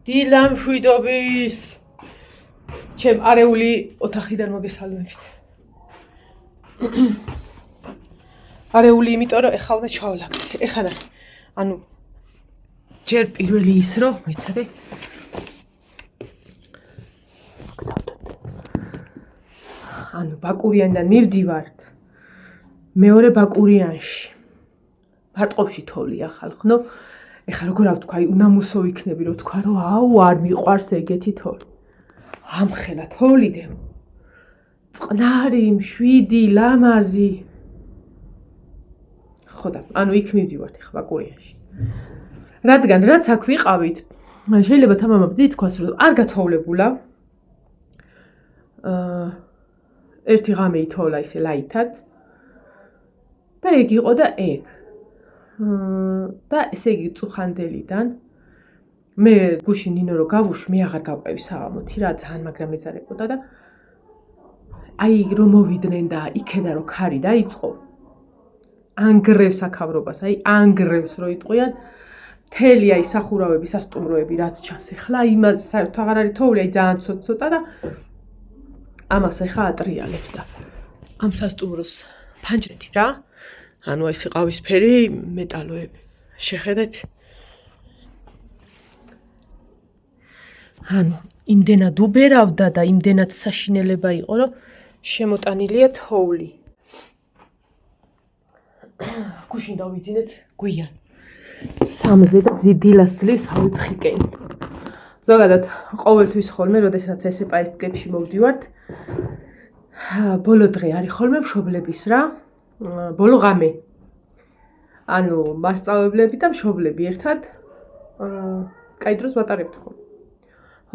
დილა მშვიდობის ჩემ არეული ოთახიდან მოგესალმებით. არეული იმიტომ რომ ეხლა უნდა ჩავალაგდეთ. ეხლა ანუ ჯერ პირველი ის რომ მოიცადე ანუ ბაკურიანიდან მივდივართ მეორე ბაკურიანში მარტყოფში თოვლია ხალხნო ეხლა როგორ ავთქვა უნამუსო იქნები რომ თქვა რომ აუ არ მიყვარს ეგეთი თოვლი ამხელა თოვლიდან წყნარი მშვიდი ლამაზი ხოდა ანუ იქ მივდივართ ეხლა ბაკურიანში რადგან რაც აქ ვიყავით შეიძლება თამამად ითქვას რომ არ გათოვლებულა ერთი ღამე ითოვლა ისე ლაითად და ეგ იყო და ეგ და ესე იგი წუხანდელიდან მე გუშინ ნინო რო გავუშვი მე აღარ გავყევი საღამოთი რა ძალიან მაგრამ მეძარებოდა და აი რომ მოვიდნენ და იქედა რო ქარი დაიწყო ანგრევს აქავრობას აი ანგრევს რო იტყვიან მთელი აი სახურავები სასტუმროები რაც ჩანს ეხლა იმაზე საერთოდ აღარ არის თოვლი აი ძალიან ცოტა და ამას ეხა ატრიალებს და ამ სასტუმროს ფანჯრეთი რა ანუ აი ყავისფერი მეტალოები შეხედეთ ანუ იმდენად უბერავდა და იმდენად საშინელება იყო რომ შემოტანილია თოვლი გუშინ დავიძინეთ გვიან 3-ზე და დილას ძლივს ავიფხიკენი ზოგადად ყოველთვის ხოლმე როდესაც ესეპაისტკებში მოვდივართ ბოლო დღე არის ხოლმე მშობლების რა ბოლო ღამე ანუ მასწავლებლები და მშობლები ერთად კაი დროს ვატარებთ ხოლმე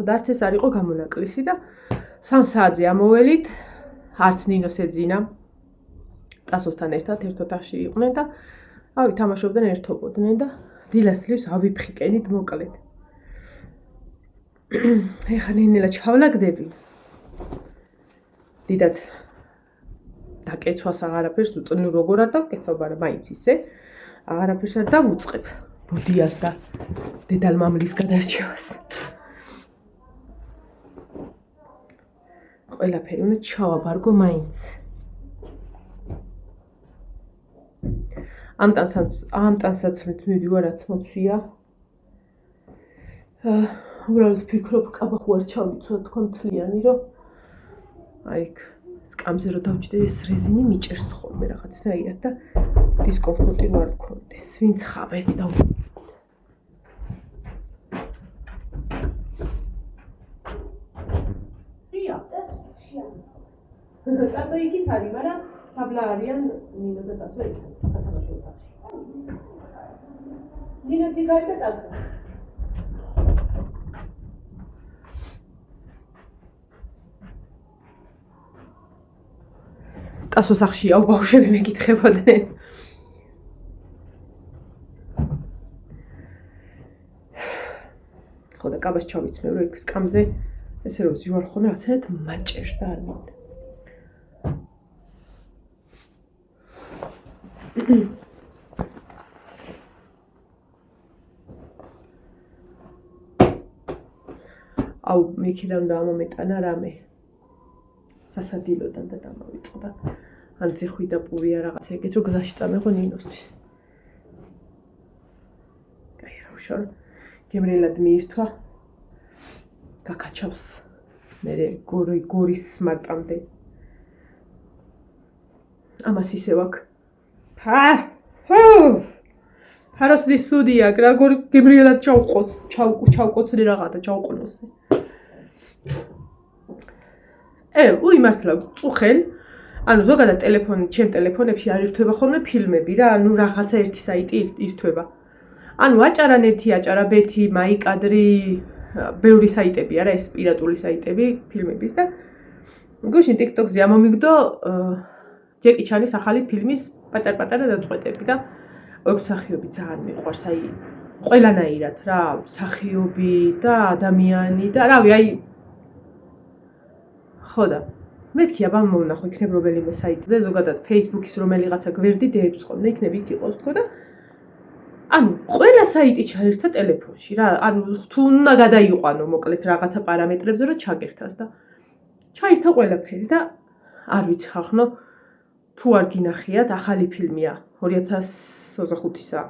ხოდა არც ეს არ იყო გამონაკლისი და 3 საათზე ამოველით არც ნინოს ეძინა ტასოსთან ერთად ერთ ოთახში იყვნენ და ავი თამაშობდნენ ერთობოდნენ და დილას ძლივს ავიფხიკენით მოკლედ ეხლა ნინელა ჩავლაგდები დიდად დაკეცვას აღარაფერს უწნუ როგორ არ დაკეცავ მაგრამ მაინც ისე აღარაფერს არ დავუწყებ ბუდიას და დედალმამლის გადარჩევას ყველაფერი უნდა ჩავაბარგო მაინც ამ ტანსაცმლით მივდივარ რაც მოცვია უბრალოდ ფიქრობ კაბახუ არ ჩავიცვა თქვა მთლიანი რომ აი სკამზე რომ დავჭდე ეს რეზინი მიჭერს ხოლმე რაღაცნაირად და დისკომფორტი რო არ მქონდეს ვინც ხავ ერთი და ტასო იქით არის, მაგრამ თაბლა არიან ნინო და ტასო იქით, სათამაშო ოთახში. ნინო ციგარი და ტასო. ტასო სახშია, ბავშვები მეკითხებოდნენ. ხოდა კაბას ჩავიცმე, რომ იქ სკამზე ესე რომ ზივარ ხოლმე რაღაცნაირად მაჭერს და არ მინდა. აუ მიქიდან და ამომეტანა რამე სასადილოდან და დამავიწყდა ან ძიხვი და პურია რაღაცა ეგეთ რომ გზაში წამეღო ნინოსთვის კაი რა უშორ გემრიელად მიირთვა გაკაჩავს მე გორის მარტამდე ამას ისევ აქ ფაროსნის სტუდია როგორ გემრიელად ჩავყოს ჩავკოცნი რაღაცა ჩავყნოსე უი მართლა წუხენ ანუ ზოგადად ჩემ ტელეფონებში არ ირთვება ხოლმე ფილმები რა ანუ რაღაცა ერთი საიტი ირთვება ანუ აჭარანეთი აჭარაბეთი მაიკადრი ბევრი საიტები არა ეს პირატული საიტები ფილმების და გუშინ TikTok-ზე ამომიგდო ჯეკი ჩანის ახალი ფილმის პატარ-პატარა დაწყვეტები და ოქ მსახიობი ძალიან მიყვარს აი ყველანაირად რა მსახიობი და ადამიანი და რავი აი ხოდა მეთქი აბა მომნახო იქნებ რომელიმე საიტზე ზოგადად Facebook-ის რომელიღაცა გვერდი დეებს ხოლმე იქნებ იქ იყოს თქო და ანუ ყველა საიტი ჩაერთა ტელეფონში რა. ანუ თუ უნდა გადაიყვანო მოკლედ რაღაცა პარამეტრებზე რომ ჩაგერთას და ჩაირთა ყველაფერი და არ ვიცი ხახნო თუ არ გინახიათ ახალი ფილმია 2025-ისა.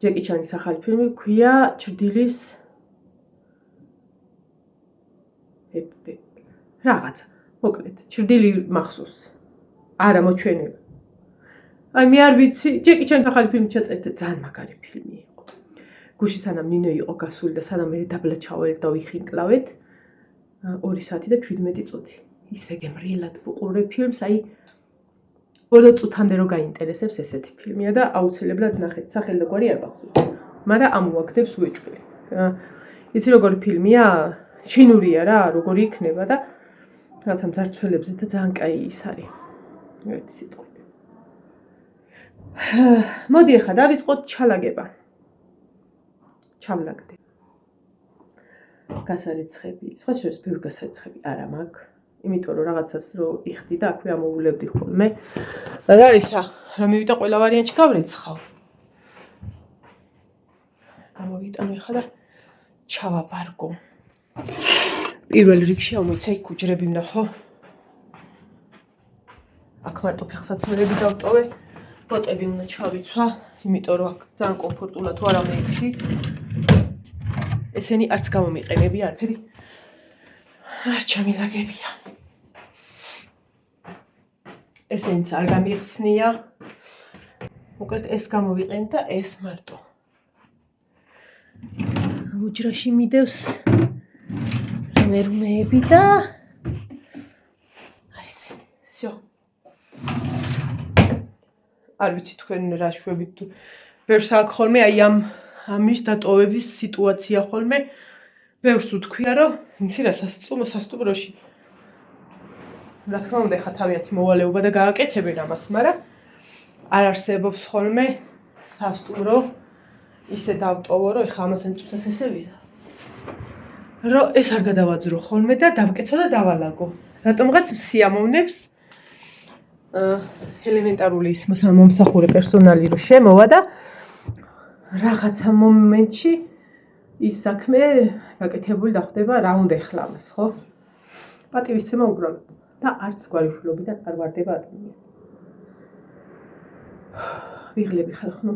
ჯეკი ჩანის ახალი ფილმი ქვია ჩრდილის რაღაცა მოკლედ ჩრდილი მახსოვს არა მოჩვენე აი მე არ ვიცი ჯეკი ჩანის ახალი ფილმი ჩაწერდა ძალიან მაგარი ფილმი იყო გუში სანამ ნინო იყო გასული და სანამ მე დაბლა ჩავერდ და ვიხინკლავეთ 2 საათი და 17 წუთი ისე გემრიელად ვუყურე ფილმს აი 2 წუთამდე რო გაინტერესებს ესეთი ფილმია და აუცილებლად ნახეთ სახელი და გვარი არ მახსოვს მაგრამ ამოაგდებს უეჭველი იცი როგორი ფილმია ჩინურია რა როგორი იქნება და რაღაცა მძარცველებზე და ძალიან კაი ის არის ერთი სიტყვით მოდი ახლა დავიწყოთ ჩალაგება ჩავლაგდე გასარიცხები სხვა შორის ბევრი გასარიცხები არა მაქვს იმიტომ რომ რაღაცას რო იხდი და აქვე ამოულებდი ხოლმე და ისა რომ მივიდა ყველა ვარიანტში გავრიცხავ გამოვიტანო ახლა და ჩავაბარგო პირველ რიგში ამოიცა იქ უჯრები ვნახო აქ მარტო ფეხსაცმელები დავტოვე ბოტები უნდა ჩავიცვა იმიტომ რომ აქ ძალიან კომფორტულად თუ არა მეებში ესენი არც გამომიყენები არაფერი არ ჩამილაგებია ესენიც არ გამიხსნია მოკლედ ეს გამოვიყენ და ეს მარტო უჯრაში მიდევს მერმეები და აი ესე всё არ ვიცი თქვენ რა შვებით ბევრს აქ ხოლმე აი ამის დატოვების სიტუაცია ხოლმე ბევრს უთქვია რომ იცი რა სასტუმროში რა თქმა უნდა ხა თავიანთი მოვალეობა და გააკეთებენ ამას მაგრამ არ არსებობს ხოლმე სასტუმრო ისე დავტოვო რომ ხა ამას წუთას ესე ვიზა რომ ეს არ გადავაძრო ხოლმე და დავკეთო და დავალაგო რატომღაც სიამოვნებს ელემენტარული მომსახურე პერსონალი რო შემოვა და რაღაცა მომენტში ის საქმე გაკეთებული დახვდება რა უნდა ეხლა ამას ხო პატივისცემა უბრალოდ და არც გვარიშვილობიდან არ ვარდება ადამიანი ვიღლები ხალხო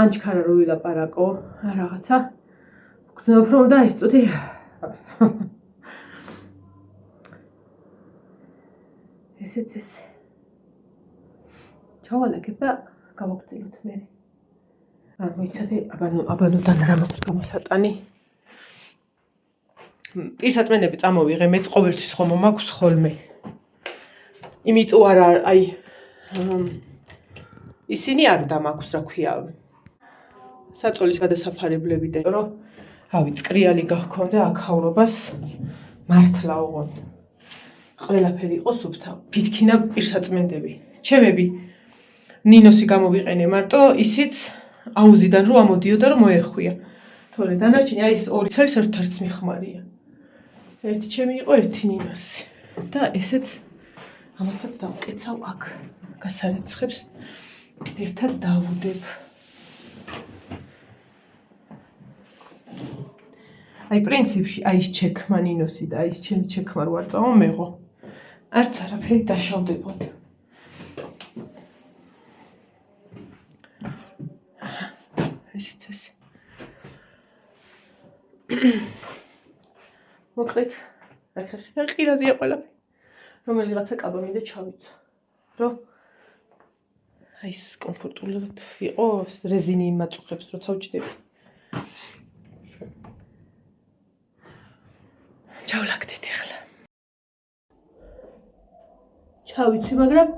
ანჩქარა რო ვილაპარაკო რაღაცა გძნობ რომ და ეს წუთი ესეც ესე ჩავალაგებ და გავაგრძელოთ მე მოიცადე აბანოდან რა მაქვს გამოსატანი პირსაწმენდები წამოვიღე მეც ყოველთვის ხომ მაქვს ხოლმე იმიტომ არა აი ისინი არ დამაქვს რა ქვია საწოლის გადასაფარებლები და რომ რავი წრიალი გახქონდა აქაურობას მართლა ოღონდ ყველაფერი იყო სუფთა ფითქინა პირსაწმენდები ჩემები ნინოსი გამოვიყენე მარტო ისიც აუზიდან რო ამოდიოდა რომ მოერხვია თორე დანარჩენი აი ეს 2 წელს ერთადაც მიხმარია ერთი ჩემი იყო ერთი ნინოსი და ესეც ამასაც დავკეცავ აქ გასარიცხებს ერთად დავუდებ აი პრინციპში აი ეს ჩექმა ნინოსი და აი ეს ჩემი ჩექმა რო არ წამომეღო არც არაფერი დაშავდებოდა ესეც ეს მოკლედ ახლა ყირაზეა ყველაფერი რომელიღაცა კაბა მინდა ჩავიცვა რომ აი ეს კომფორტულად იყოს რეზინი მაწუხებს როცა ვჭდები ჩავლაგდეთ ახლა ჩავიცვი მაგრამ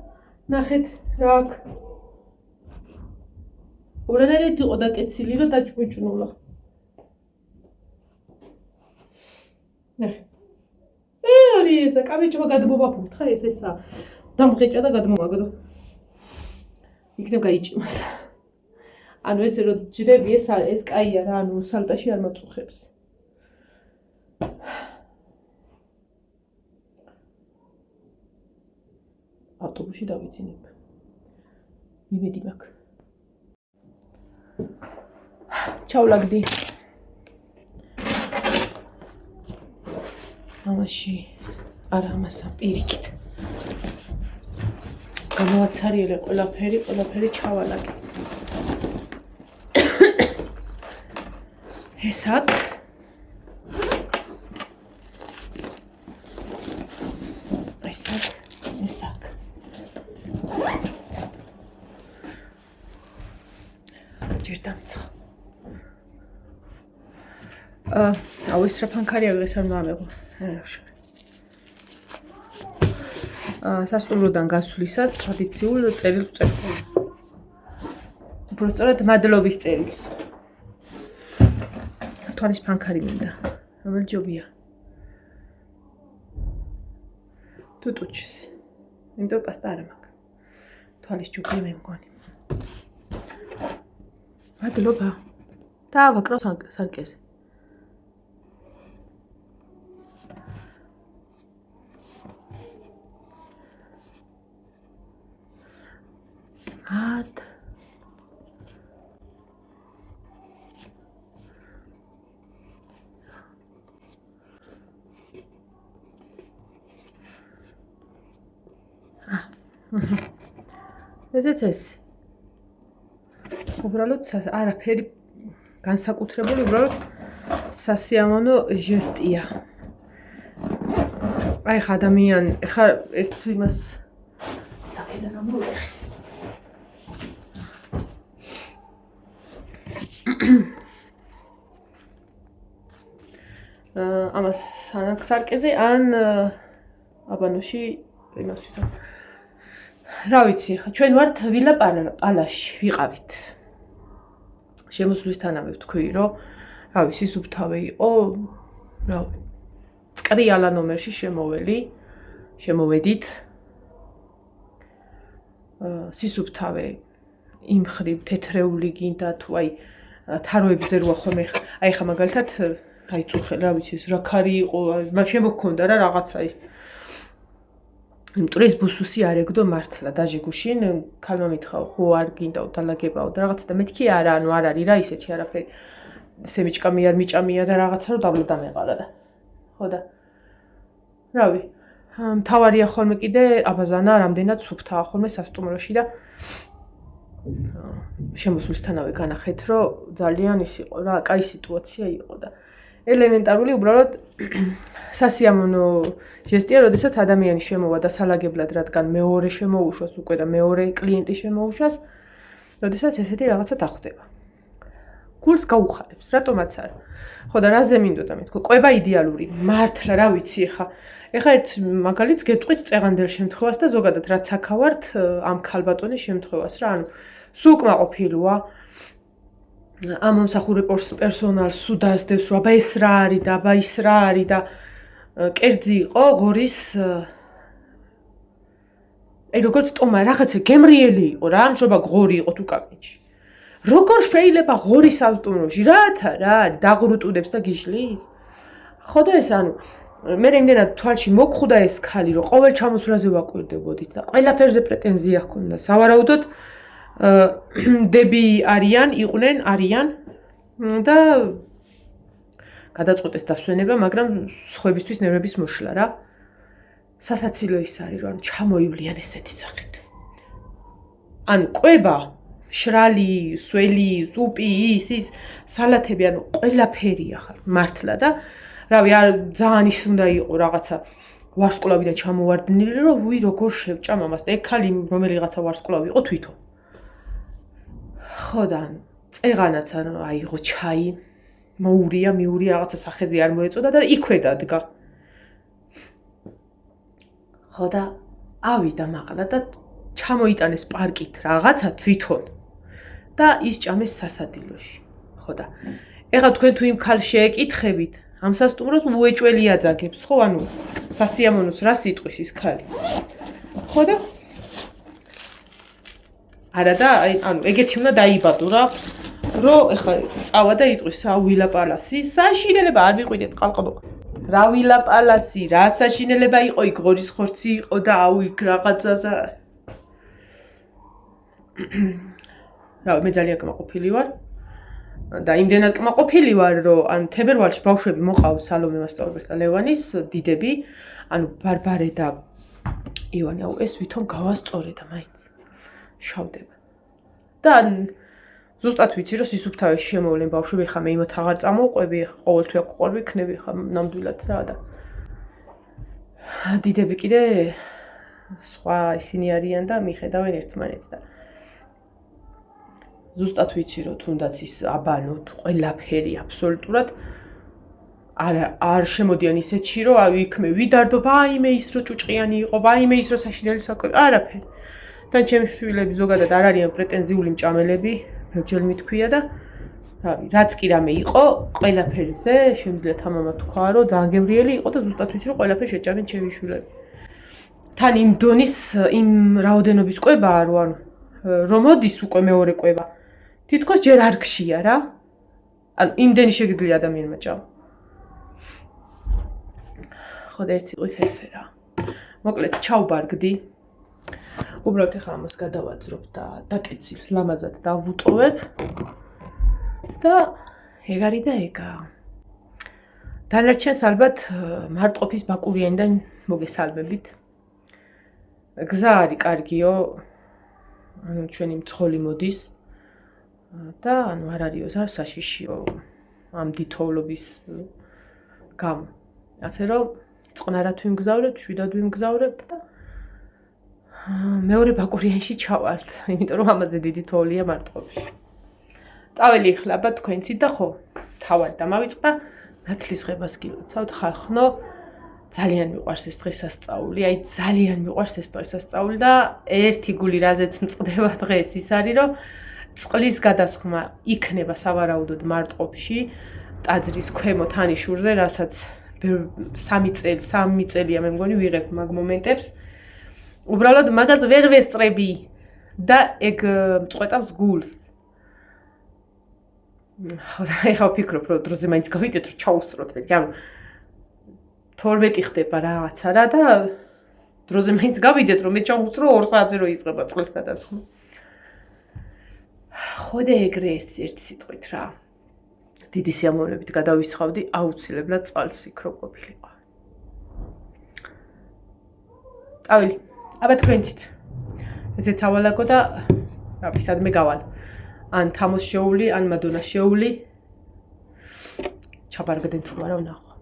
ნახეთ რა აქ ურანაირად იყო დაკეცილი რომ დაჭუჭნულა არი ესა კაბიჭმა გადმოვა ფუთხა ესა დამღეჭა და გადმომაგდო იქნებ გაიჭიმას ანუ ესე რომ ჯდები ეს კაია რა ანუ სალტაში არ მაწუხებს ავტობუსში დავიძინებ იმედი მაქვს ჩავლაგდი. ამაში არა ამასა პირიქით. გამოვაცარიელე ყველაფერი ჩავალაგე. ეს აქ ჯერ დამცხ. აუ ეს რა ფანქარია ვიღეს არ მომეღო. სასტუმროდან გასვლისას ტრადიციულ წერილს ვწერდი. უბრალოდ მადლობის წერილს. თვალის ფანქარი მინდა. რომელი ჯობია? ტუტუჩის. იმიტომ პასტა არ მაქვს. თვალის ჯობია მე მგონი. მადლობა. დავაკრავ სარკეზე. ესეც ეს. უბრალოდ არაფერი განსაკუთრებული, უბრალოდ სასიამოვნო ჟესტია. აი ხა ადამიანი, ხა ერთ იმას საკედან ამოვიხე. ამას ან სარკეზე ან აბანოში იმას ვიზამ. რა ვიცი, ჩვენ ვართ ვილა პალაში ვიყავით. შემოსვლისთანავე ვთქვი, რომ რა ვიცი, სუფთავე იყო, რა ვიცი. წკრიალა ნომერში შემოვედით. სისუფთავე იმ ხრივ თეთრეული გინდა თუ აი თაროებზე როა ხომ აი ხა მაგალითად აი წუხე რა ვიცი ეს რა ქარი იყო, შემოგქონდა რა რაღაცა ის. იმიტომ ეს ბუსუსი არ ეგდო მართლა დაჟე გუშინ ქალმა მითხრა ხო არ გინდაო დალაგებაო და რაღაცა და მეთქი არა ანუ არ არის რა ისეთი არაფერი ესე მიჭამია და რაღაცა რომ დაბლა დამეყარა და ხო და რავი მთავარია ხოლმე კიდე აბაზანა რამდენად სუფთაა ხოლმე სასტუმროში და შემოსვლისთანავე განახეთ რომ ძალიან ის იყო რა კაი სიტუაცია იყო და ელემენტარული უბრალოდ სასიამოვნო ჟესტია, როდესაც ადამიანი შემოვა დასალაგებლად, რადგან მეორე შემოუშვას უკვე და მეორე კლიენტი შემოუშვას, როდესაც ესეთი რაღაცა დახვდება. გულს გაუხარებს, რატომაც არა. ხო და რაზე მინდოდა მეთქო, ყვება იდეალური, მართლა რა ვიცი ხა. ეხა ერთ მაგალითს გეტყვით წეღანდელ შემთხვევას და ზოგადად რაც აქავართ ამ ქალბატონის შემთხვევას რა, ანუ სულ კმაყოფილოა. ამ მომსახურე პერსონალს სულ დაასდევს, რომ აბა ეს რა არის და აბა ის რა არის და კერძი იყო ღორის აი როგორც ტომა რაღაცა გემრიელი იყო რა ამჟობა ღორი იყო თუ კაბინეტში როგორ შეიძლება ღორი სასტუმროში რათა რა არის დაღრუტუდებს და გიშლის ხო და ეს ანუ მე რამდენად თვალში მოგხვდა ეს ქალი რომ ყოველ ჩამოსვლაზე ვაკვირდებოდით და ყველაფერზე პრეტენზია ჰქონდა სავარაუდოდ დები არიან და გადაწყვეტეს დასვენება, მაგრამ სხვებისთვის ნერვების მოშლა რა. სასაცილო ის არის, რომ ჩამოივლიან ესეთი სახით. ანუ ყვება, შრალი, სველი, სუპი, ის სალათები, ანუ ყველაფერი ახალ მართლა და რავი, ძალიან ის უნდა იყო რაღაცა ვარსკვლავიდან ჩამოვარდნილი, რომ ვი როგორ შევჭამ ამას და ეგ ქალი რომელიღაცა ვარსკვლავი იყო თვითონ. ხო და წეღანაც ანუ აიღო ჩაი მოურია რაღაცა სახეზე არ მოეწოდა და იქვე დადგა. ხო და ავიდა მაღლა და ჩამოიტანეს პარკით რაღაცა თვითონ და ისჭამეს სასადილოში. ხო და ეხლა თქვენ თუ იმ ქალს შეეკითხებით, ამ სასტუმროს უეჭველი აძაგებს, ხო ანუ სასიამოვნოს რა სიტყვის ის ქალი. ხო და არა და ანუ ეგეთი უნდა დაიბადო რა. რომ ეხლა წავა და იტყვის ვილა პალასი საშინელება არ მიყვიდეთ ყალყალო რა ვილა პალასი რა საშინელება იყო იქ ღორის ხორცი იყო და აუ იქ რაღაცა რა მე ძალიან კმაყოფილი ვარ და იმდენად კმაყოფილი ვარ, რომ ან თებერვალში ბავშვები მოყავს სალომე მასწავლებელს და ლევანის დიდები, ანუ ბარბარე და ივანე, ეს ვითომ გავასწორე და მაინც შავდება. და ზუსტად ვიცი, რომ სისუფთავეში შემოვლენ ბავშვები, ხა მე იმათ აღარ წამოვყვები, ყოველთვე აკუყარვი იქნები, ხა ნამდვილად რა და დიდები კიდე სხვა ისინი არიან და მიხედავენ ერთმანეთს და ზუსტად ვიცი, რომ თუნდაც ის აბანოთ, ყველაფერი აბსოლუტურად არ შემოდიან ისეთში, რომ იქმე ვიდარდო, ვაიმე ის რო ჭუჭყიანი იყო, ვაიმე ის რო საშინელი საკვები, არაფერი. და ჩემი შვილები ზოგადად არ არიან პრეტენზიული მჭამელები, ბევრჯერ მithქვია და რავი, რაც კი რამე იყო, ყველაფერზე შემიძლია თამამად თქვა, რომ ძალიან გემრიელი იყო და ზუსტად ვიცი, რომ ყველაფერი შეჭამენ ჩემი შვილები. თან იმ დონის, იმ რაოდენობის კვებაა, რომ მოდის უკვე მეორე კვება. თითქოს ჯერ არ გშია რა. ანუ იმდენი შეგიძლია ადამიანმა ჭამა. ხო და ერთ სიტყვით ესე რა. მოკლედ ჩავბარგდი. უბრალოდ ეხლა ამას გადავაძრობ და დაკეცილს ლამაზად დავუტოვებ. და ეგ არის და ეგაა. დანარჩენს ალბათ მარტყოფის ბაკურიანიდან მოგესალმებით. გზა არის კარგიო. ანუ ჩვენი მძღოლი მოდის. და ანუ არ არისო არ საშიშიო ამ დითოვლობის გამო. ასე რომ წყნარად ვიმგზავრებთ, შვიდად ვიმგზავრებთ და მეორე ბაკურიანში ჩავალთ, იმიტომ რომ ამაზე დიდი თოვლია მარტყოფში. ტაველი ეხლება თქვენცით და ხო, თავად დამავიწყდა, ნათლისღებას გილოცავთ, ხალხნო, ძალიან მიყვარს ეს დღესასწაული, აი ძალიან მიყვარს ეს დღესასწაული და ერთი გული რაზეც მწყდება დღეს ის არის, რომ წყლის გადასხმა იქნება სავარაუდოდ მარტყოფში, ტაძრის ქვემო თანიშურზე, რასაც 3 წელია მე მგონი ვიღებ მაგ მომენტებს. უბრალოდ მაგას ვერ ვესწრები და ეგ მწყვეტავს გულს. ეხლა ვფიქრობ, რომ დროზე მაინც გავიდეთ, რომ ჩაუსწროთ მე. ანუ 12 ხდება რაღაცა რა და დროზე მაინც გავიდეთ, რომ მე ჩაუსწრო 2 საათზე რო იწყება წყლის გადასხმა. ხო და ეგრე ეს ერთ სიტყვით რა. დიდი სიამოვნებით გადავისხავდი, აუცილებლად წყალს იქ რო ყოფილიყო. ტაველი, აბა თქვენცით. ესეც ავალაგო და რავი, სადმე გავალ. ან თამოს შეული, ან მადონას შეული. ჩაბარგდეთ თუ არა ვნახო.